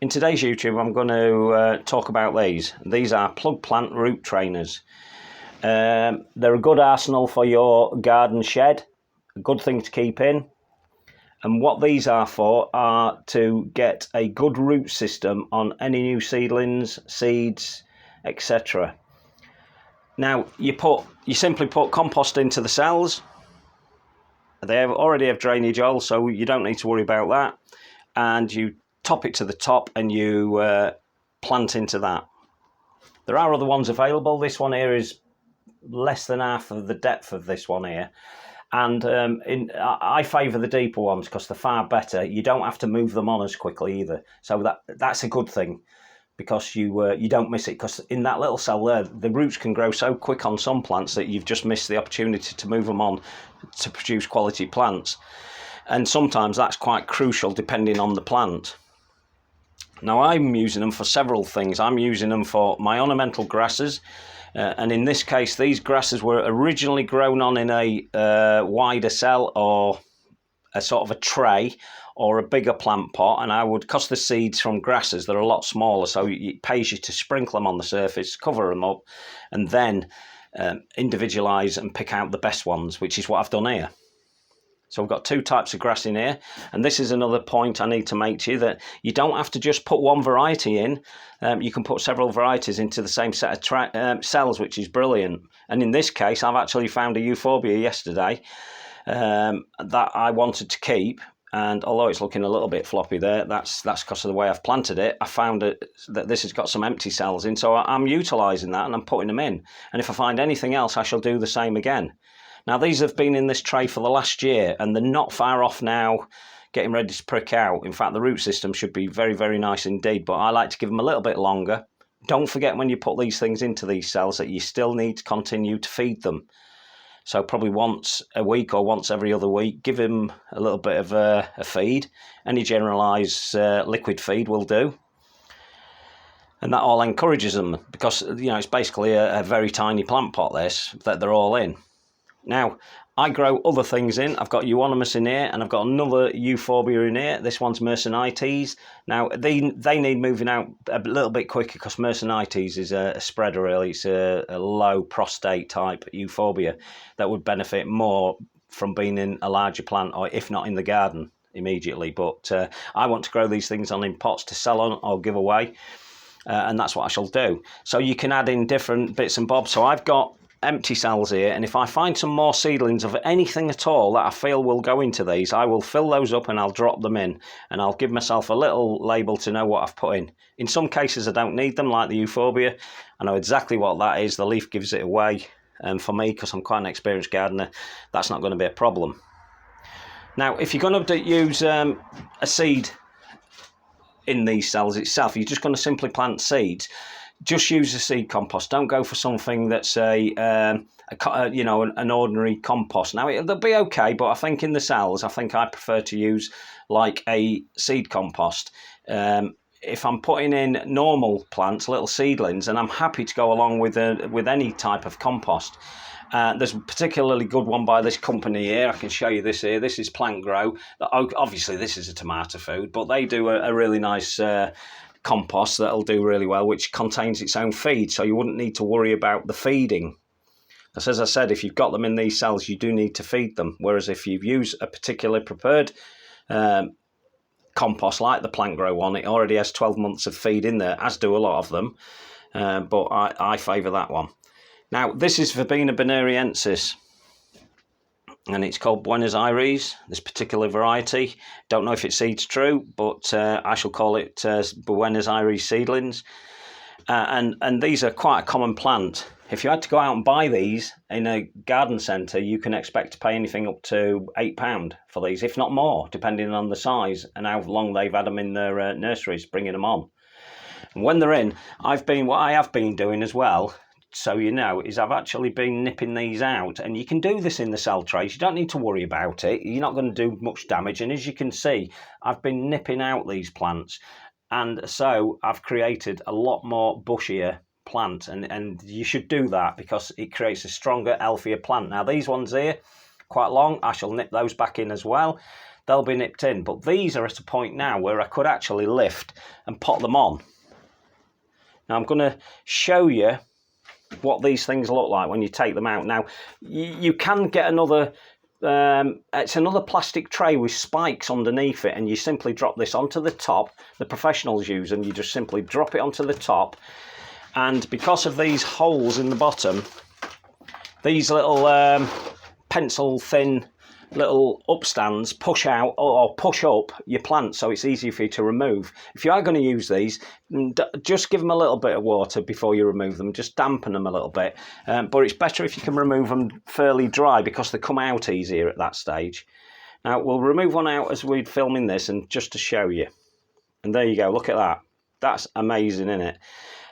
In today's YouTube, I'm going to talk about these. These are plug plant root trainers. They're a good arsenal for your garden shed, a good thing to keep in. And what these are for are to get a good root system on any new seedlings, seeds, etc. Now, you simply put compost into the cells. They already have drainage holes, so you don't need to worry about that. And you top it to the top and you plant into that. There are other ones available. This one here is less than half of the depth of this one here. And I favour the deeper ones because they're far better. You don't have to move them on as quickly either. So that's a good thing, because you don't miss it, because in that little cell there, the roots can grow so quick on some plants that you've just missed the opportunity to move them on to produce quality plants. And sometimes that's quite crucial depending on the plant. Now, I'm using them for several things. I'm using them for my ornamental grasses. And in this case, these grasses were originally grown on in a wider cell, or a sort of a tray, or a bigger plant pot. And I would, because the seeds from grasses, they're a lot smaller, so it pays you to sprinkle them on the surface, cover them up, and then individualise and pick out the best ones, which is what I've done here. So we've got two types of grass in here, and this is another point I need to make to you, that you don't have to just put one variety in. You can put several varieties into the same set of cells, which is brilliant. And in this case, I've actually found a euphorbia yesterday that I wanted to keep, and although it's looking a little bit floppy there, that's because of the way I've planted it. I found that this has got some empty cells in, so I'm utilising that and I'm putting them in. And if I find anything else, I shall do the same again. Now, these have been in this tray for the last year, and they're not far off now, getting ready to prick out. In fact, the root system should be very, very nice indeed, but I like to give them a little bit longer. Don't forget, when you put these things into these cells, that you still need to continue to feed them. So probably once a week or once every other week, give them a little bit of a feed. Any generalised liquid feed will do. And that all encourages them, because it's basically a very tiny plant pot, this, that they're all in. Now, I grow other things in. I've got euonymus in here, and I've got another euphorbia in here. This one's Mercenites. Now, they need moving out a little bit quicker, because Mercenites is a spreader, really. It's a low prostate type euphorbia that would benefit more from being in a larger plant, or if not in the garden immediately. But I want to grow these things on in pots to sell on or give away, and that's what I shall do. So you can add in different bits and bobs. So I've got empty cells here, and if I find some more seedlings of anything at all that I feel will go into these, I will fill those up and I'll drop them in, and I'll give myself a little label to know what I've put in. In some cases I don't need them, like the euphorbia. I know exactly what that is. The leaf gives it away, and for me, because I'm quite an experienced gardener, that's not going to be a problem. Now, if you're going to use a seed in these cells itself, you're just going to simply plant seeds, just use a seed compost. Don't go for something that's an ordinary compost. Now, they'll be okay, but I think in the cells, I prefer to use like a seed compost. If I'm putting in normal plants, little seedlings, and I'm happy to go along with any type of compost. There's a particularly good one by this company here. I can show you this here. This is Plant Grow. Obviously, this is a tomato food, but they do a really nice compost that'll do really well, which contains its own feed, so you wouldn't need to worry about the feeding. Because as I said, if you've got them in these cells, you do need to feed them. Whereas if you use a particular prepared compost like the Plant Grow one, it already has 12 months of feed in there, as do a lot of them. But I favour that one. Now, this is Verbena Bonariensis, and it's called Buenos Aires, this particular variety. Don't know if it seeds true, but I shall call it Buenos Aires seedlings. And these are quite a common plant. If you had to go out and buy these in a garden centre, you can expect to pay anything up to £8 for these, if not more, depending on the size and how long they've had them in their nurseries, bringing them on. And when they're in, what I have been doing as well, so you know, is I've actually been nipping these out, and you can do this in the cell trays. You don't need to worry about it. You're not going to do much damage, and as you can see, I've been nipping out these plants, and so I've created a lot more bushier plant, and you should do that because it creates a stronger, healthier plant. Now, these ones here, quite long, I shall nip those back in as well. they'll be nipped in. But these are at a point now where I could actually lift and pot them on. Now I'm going to show you what these things look like when you take them out. Now you can get another, it's another plastic tray with spikes underneath it, and you simply drop this onto the top. The professionals use them. You just simply drop it onto the top, and because of these holes in the bottom, these little pencil thin little upstands push out or push up your plants, so it's easier for you to remove. If you are going to use these, just give them a little bit of water before you remove them, just dampen them a little bit, but it's better if you can remove them fairly dry because they come out easier at that stage. Now we'll remove one out as we're filming this, and just to show you, and there you go, look at that. That's amazing, isn't it?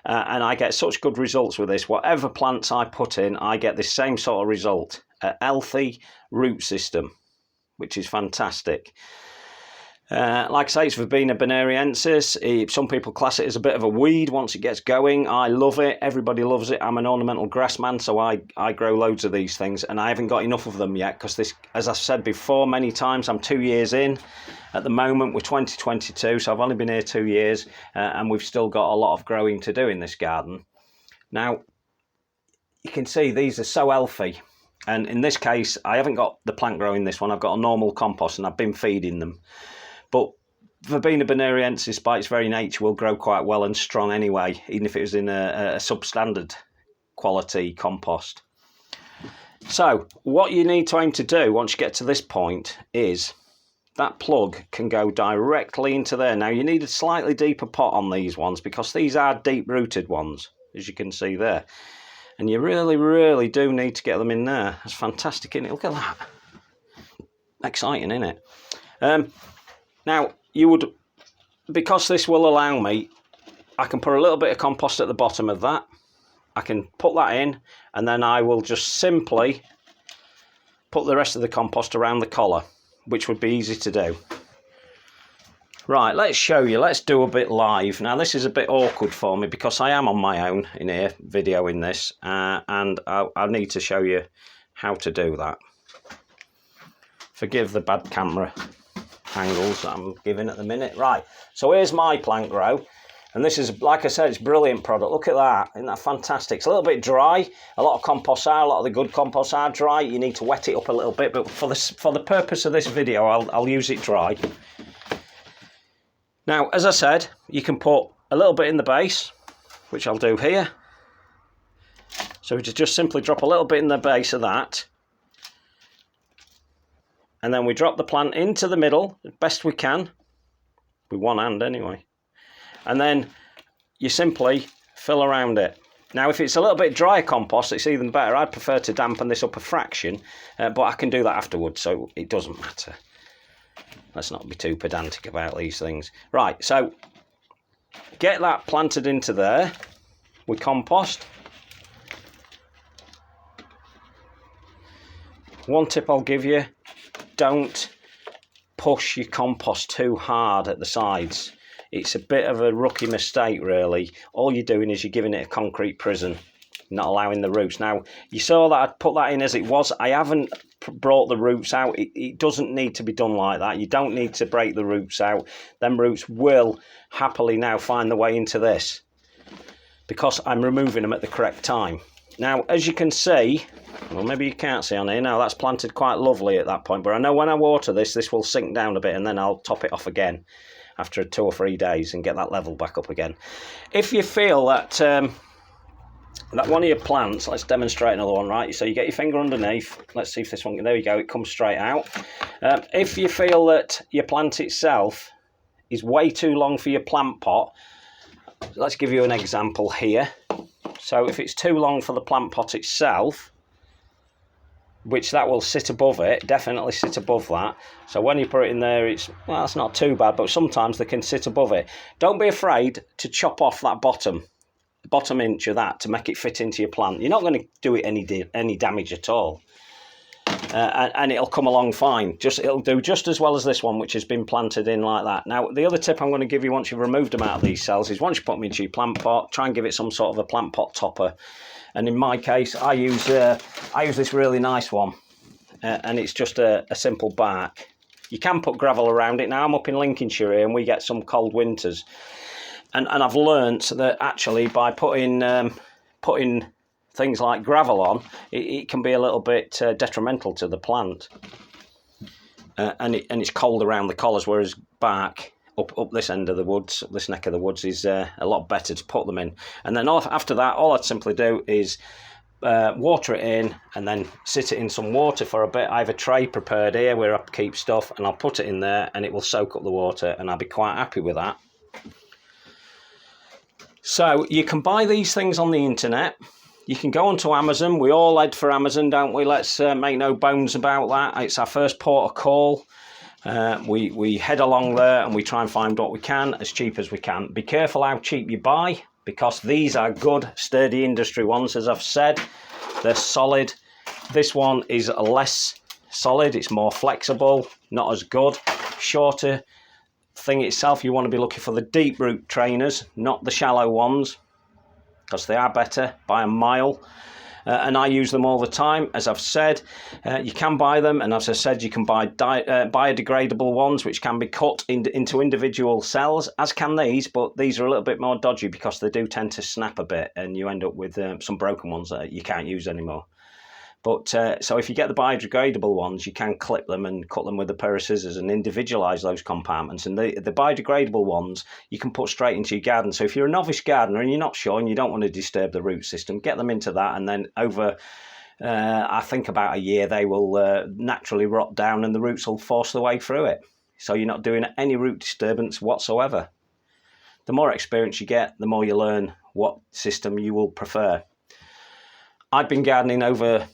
And I get such good results with this. Whatever plants I put in, I get the same sort of result. A healthy root system, which is fantastic. Like I say, it's Verbena Bonariensis. Some people class it as a bit of a weed once it gets going. I love it. Everybody loves it. I'm an ornamental grass man, so I grow loads of these things, and I haven't got enough of them yet because this, as I've said before many times, I'm 2 years in. At the moment, we're 2022, so I've only been here 2 years, and we've still got a lot of growing to do in this garden. Now, you can see these are so healthy. And in this case, I haven't got the plant growing this one. I've got a normal compost, and I've been feeding them. But Verbena Bonariensis, by its very nature, will grow quite well and strong anyway, even if it was in a substandard quality compost. So what you need to aim to do once you get to this point is that plug can go directly into there. Now you need a slightly deeper pot on these ones because these are deep-rooted ones, as you can see there. And you really, really do need to get them in there. That's fantastic, isn't it? Look at that. Exciting, isn't it? Now, you would, because this will allow me, I can put a little bit of compost at the bottom of that. I can put that in, and then I will just simply put the rest of the compost around the collar, which would be easy to do. Right, let's show you. Let's do a bit live. Now, this is a bit awkward for me because I am on my own in here, videoing this, and I need to show you how to do that. Forgive the bad camera angles that I'm giving at the minute. Right, so here's my plant grow, and this is, like I said, it's a brilliant product. Look at that. Isn't that fantastic? It's a little bit dry. A lot of composts are, a lot of the good composts are dry. You need to wet it up a little bit, but for the purpose of this video, I'll use it dry. Now, as I said, you can put a little bit in the base, which I'll do here. So we just simply drop a little bit in the base of that. And then we drop the plant into the middle as best we can, with one hand anyway. And then you simply fill around it. Now, if it's a little bit dry compost, it's even better. I'd prefer to dampen this up a fraction, but I can do that afterwards, so it doesn't matter. Let's not be too pedantic about these things. Right, so get that planted into there with compost. One tip I'll give you, don't push your compost too hard at the sides. It's a bit of a rookie mistake, really. All you're doing is you're giving it a concrete prison, not allowing the roots. Now, you saw that I put that in as it was. I haven't brought the roots out. It doesn't need to be done like that. You don't need to break the roots out. Them roots will happily now find their way into this because I'm removing them at the correct time. Now, as you can see, well, maybe you can't see on here now, that's planted quite lovely at that point, but I know when I water this will sink down a bit, and then I'll top it off again after 2 or 3 days and get that level back up again. If you feel that that one of your plants, let's demonstrate another one, right? So you get your finger underneath. Let's see if this one, there we go, it comes straight out. If you feel that your plant itself is way too long for your plant pot, let's give you an example here. So if it's too long for the plant pot itself, which that will sit above it, definitely sit above that. So when you put it in there, it's, well, that's not too bad, but sometimes they can sit above it. Don't be afraid to chop off that bottom inch of that to make it fit into your plant. You're not going to do it any damage at all, and it'll come along fine. It'll do just as well as this one, which has been planted in like that. Now, the other tip I'm going to give you once you've removed them out of these cells is once you put them into your plant pot, try and give it some sort of a plant pot topper. And in my case, I use this really nice one, and it's just a simple bark. You can put gravel around it. Now I'm up in Lincolnshire here and we get some cold winters. And I've learnt that actually by putting things like gravel on, it can be a little bit detrimental to the plant. And it's cold around the collars, whereas bark up this end of the woods, this neck of the woods, is a lot better to put them in. And then after that, all I'd simply do is water it in and then sit it in some water for a bit. I have a tray prepared here where I keep stuff, and I'll put it in there and it will soak up the water, and I'll be quite happy with that. So you can buy these things on the internet. You can go onto Amazon. We all head for Amazon, don't we? Let's make no bones about that. It's our first port of call. We head along there and we try and find what we can as cheap as we can. Be careful how cheap you buy, because these are good, sturdy industry ones, as I've said. They're solid. This one is less solid. It's more flexible, not as good. Shorter thing itself. You want to be looking for the deep root trainers, not the shallow ones, because they are better by a mile. And I use them all the time, as I've said. You can buy them, and as I said, you can buy biodegradable ones, which can be cut into individual cells, as can these, but these are a little bit more dodgy because they do tend to snap a bit, and you end up with some broken ones that you can't use anymore. But so if you get the biodegradable ones, you can clip them and cut them with a pair of scissors and individualise those compartments. And the biodegradable ones you can put straight into your garden. So if you're a novice gardener and you're not sure and you don't want to disturb the root system, get them into that, and then over, I think about a year, they will naturally rot down and the roots will force their way through it. So you're not doing any root disturbance whatsoever. The more experience you get, the more you learn what system you will prefer. I've been gardening over,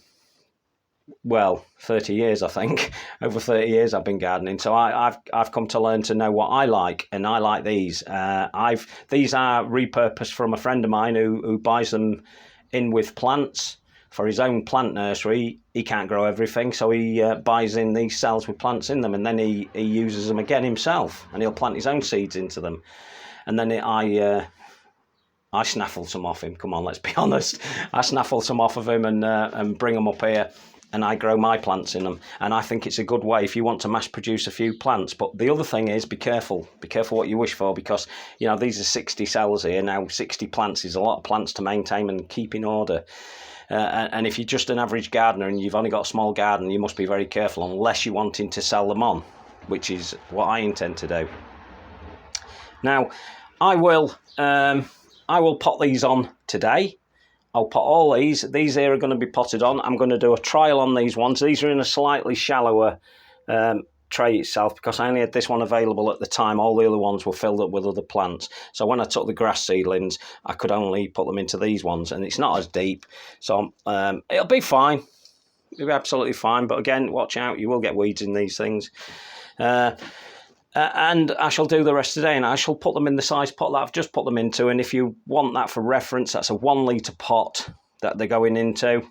well, 30 years, I think. Over 30 years I've been gardening, so I've come to learn to know what I like, and I like these. These are repurposed from a friend of mine who buys them in with plants for his own plant nursery. He can't grow everything, so he buys in these cells with plants in them, and then he uses them again himself, and he'll plant his own seeds into them. And then I snaffle some off him. Come on, let's be honest. I snaffle some off of him and bring them up here, and I grow my plants in them. And I think it's a good way if you want to mass produce a few plants. But the other thing is, be careful what you wish for, because you know these are 60 cells here now. 60 plants is a lot of plants to maintain and keep in order. And if you're just an average gardener and you've only got a small garden, you must be very careful, unless you're wanting to sell them on, which is what I intend to do. Now, I will pot these on today. I'll pot all these. These here are going to be potted on. I'm going to do a trial on these ones. These are in a slightly shallower tray itself, because I only had this one available at the time. All the other ones were filled up with other plants. So when I took the grass seedlings, I could only put them into these ones, and it's not as deep. So it'll be fine. It'll be absolutely fine. But again, watch out. You will get weeds in these things. And I shall do the rest today, and I shall put them in the size pot that I've just put them into. And if you want that for reference, that's a 1 litre pot that they're going into,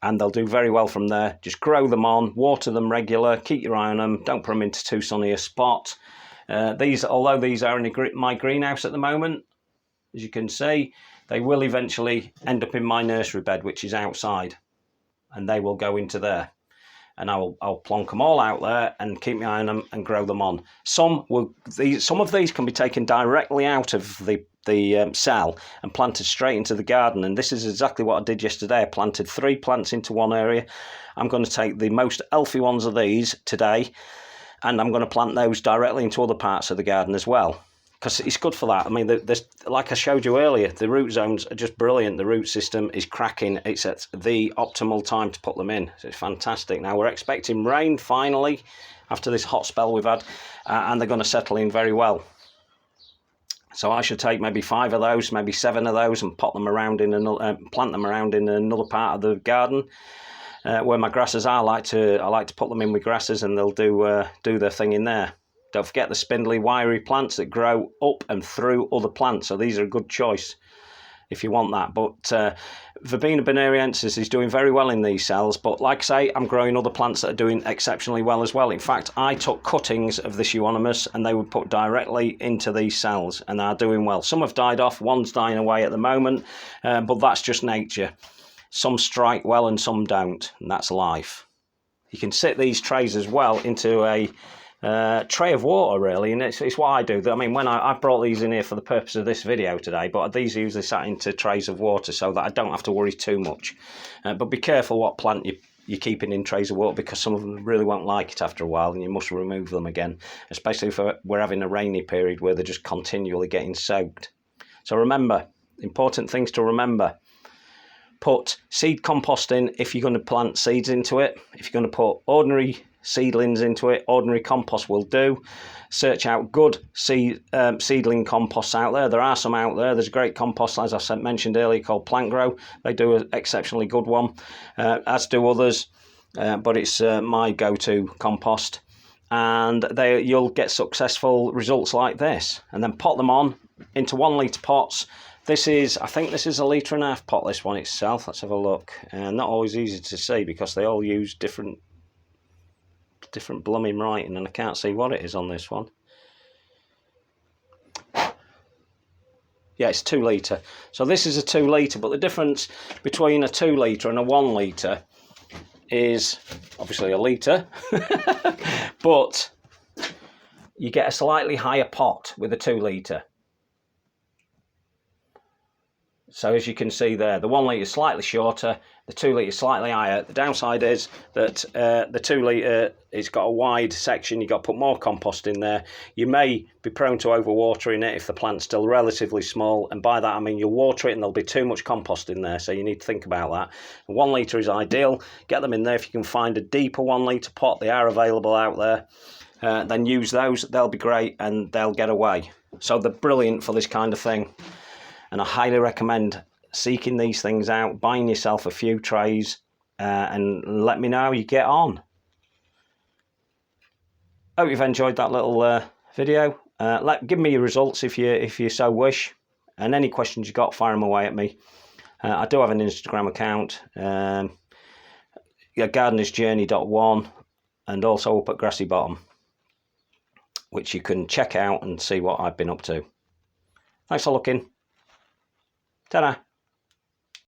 and they'll do very well from there. Just grow them on, water them regular, keep your eye on them, don't put them into too sunny a spot. Although these are in my greenhouse at the moment, as you can see, they will eventually end up in my nursery bed, which is outside, and they will go into there. And I'll plonk them all out there and keep my eye on them and grow them on. Some of these can be taken directly out of the cell and planted straight into the garden. And this is exactly what I did yesterday. I planted 3 plants into one area. I'm going to take the most healthy ones of these today, and I'm going to plant those directly into other parts of the garden as well, because it's good for that. I mean, like I showed you earlier, the root zones are just brilliant. The root system is cracking. It's at the optimal time to put them in. So it's fantastic. Now we're expecting rain finally after this hot spell we've had, and they're going to settle in very well. So I should take maybe 5 of those, maybe 7 of those, and plant them around in another part of the garden where my grasses are. I like to put them in with grasses, and they'll do their thing in there. Don't forget the spindly, wiry plants that grow up and through other plants. So these are a good choice if you want that. But Verbena Bonariensis is doing very well in these cells. But like I say, I'm growing other plants that are doing exceptionally well as well. In fact, I took cuttings of this euonymus and they were put directly into these cells, and they're doing well. Some have died off. One's dying away at the moment, but that's just nature. Some strike well and some don't, and that's life. You can sit these trays as well into a tray of water, really, and it's what I do. I mean, when I brought these in here for the purpose of this video today, but these are usually sat into trays of water so that I don't have to worry too much. But be careful what plant you're keeping in trays of water, because some of them really won't like it after a while, and you must remove them again, especially if we're having a rainy period where they're just continually getting soaked. So remember, important things to remember. Put seed compost in if you're going to plant seeds into it. If you're going to put ordinary seedlings into it, ordinary compost will do. Search out good seedling composts out there. There are some out there. There's a great compost, as I mentioned earlier, called Plant Grow. They do an exceptionally good one, as do others, but it's my go-to compost. And you'll get successful results like this. And then pot them on into 1 litre pots. I think this is a 1.5 litre pot, this one itself. Let's have a look. Not always easy to see because they all use different blooming writing, and I can't see what it is on this one. Yeah, it's 2 litre. So this is a 2 litre, but the difference between a 2 litre and a 1 litre is obviously a litre, but you get a slightly higher pot with a 2 litre. So as you can see there, the 1 litre is slightly shorter, the 2 litre is slightly higher. The downside is that the 2 litre, it's got a wide section, you've got to put more compost in there. You may be prone to overwatering it if the plant's still relatively small, and by that I mean you'll water it and there'll be too much compost in there, so you need to think about that. 1 litre is ideal. Get them in there. If you can find a deeper 1 litre pot, they are available out there, then use those. They'll be great and they'll get away. So they're brilliant for this kind of thing. And I highly recommend seeking these things out, buying yourself a few trays, and let me know how you get on. Hope you've enjoyed that little video. Give me your results if you so wish, and any questions you got, fire them away at me. I do have an Instagram account, gardenersjourney.1, and also up at Grassy Bottom, which you can check out and see what I've been up to. Thanks for looking. Ta-da.